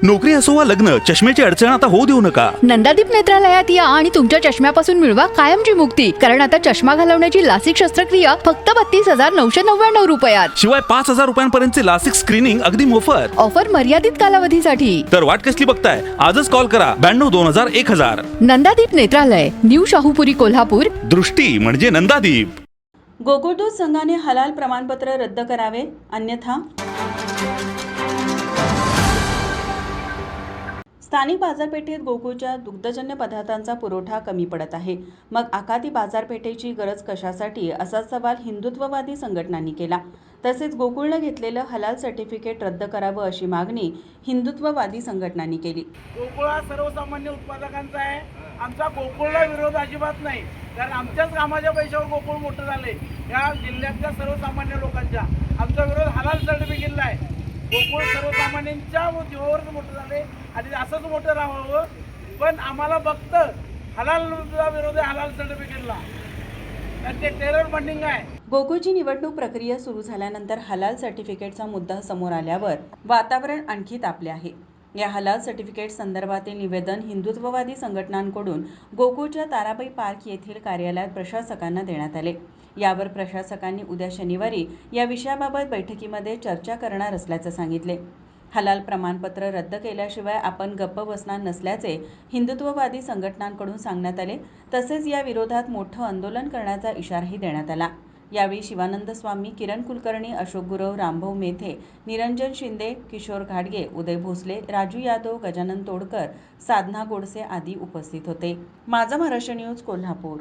नोकरी असो वा लग्न, चष्म्याची अडचण आता होऊ देऊ नका. नंदादीप नेत्रालयात या आणि तुमच्या चष्म्यापासून मिळवा कायमची मुक्ती. कारण आता चष्मा घालवण्याची लासिक शस्त्रक्रिया फक्त 32,999 रुपयात. शिवाय 5,000 रुपयांपर्यंतचे लासिक स्क्रीनिंग अगदी मोफत. ऑफर मर्यादित कालावधीसाठी. तर वाट कसली बघताय? आजच कॉल करा 92-2000-1000. नंदादीप नेत्रालय, न्यू शाहूपुरी, कोल्हापूर. दृष्टी म्हणजे नंदादीप. गोकुळदूत संघाने हलाल प्रमाणपत्र रद्द करावे, अन्यथा स्थानिक बाजारपेठेत गोकुळच्या दुग्धजन्य पदार्थांचा पुरवठा कमी पडत आहे. मग आखाती बाजारपेठेची गरज कशासाठी, असा सवाल हिंदुत्ववादी संघटनांनी केला. तसेच गोकुळनं घेतलेलं हलाल सर्टिफिकेट रद्द करावं अशी मागणी हिंदुत्ववादी संघटनांनी केली. गोकुळ हा सर्वसामान्य उत्पादकांचा आहे. आमचा गोकुळला विरोध अजिबात नाही, कारण आमच्याच कामाच्या पैशावर गोकुळ मोठं झाले. या जिल्ह्यातल्या सर्वसामान्य लोकांच्या आमचा विरोध हलाल सर्टिफिकेटला आहे. गोकुळ सर्वसामान्यांच्या जीवावरच मोठं झाले आणि असंच मोठं राहावं. पण आम्हाला फक्त हलाल विरोध आहे, हलाल सर्टिफिकेटला. तर ते टेरर फंडिंग आहे. गोकुळची निवडणूक प्रक्रिया सुरू झाल्यानंतर हलाल सर्टिफिकेटचा मुद्दा समोर आल्यावर वातावरण आणखी तापले आहे. या हलाल सर्टिफिकेट संदर्भातील निवेदन हिंदुत्ववादी संघटनांकडून गोकुळच्या ताराबाई पार्क येथील कार्यालयात प्रशासकांना देण्यात आले. यावर प्रशासकांनी उद्या शनिवारी या विषयाबाबत बैठकीमध्ये चर्चा करणार असल्याचं सांगितले. हलाल प्रमाणपत्र रद्द केल्याशिवाय आपण गप्प बसणार नसल्याचे हिंदुत्ववादी संघटनांकडून सांगण्यात आले. तसेच या विरोधात मोठं आंदोलन करण्याचा इशाराही देण्यात आला. यावेळी शिवानंद स्वामी, किरण कुलकर्णी, अशोक गुरव, रामभाऊ मेथे, निरंजन शिंदे, किशोर घाडगे, उदय भोसले, राजू यादव, गजानन तोडकर, साधना गोडसे आदी उपस्थित होते. माझा महाराष्ट्र न्यूज, कोल्हापूर.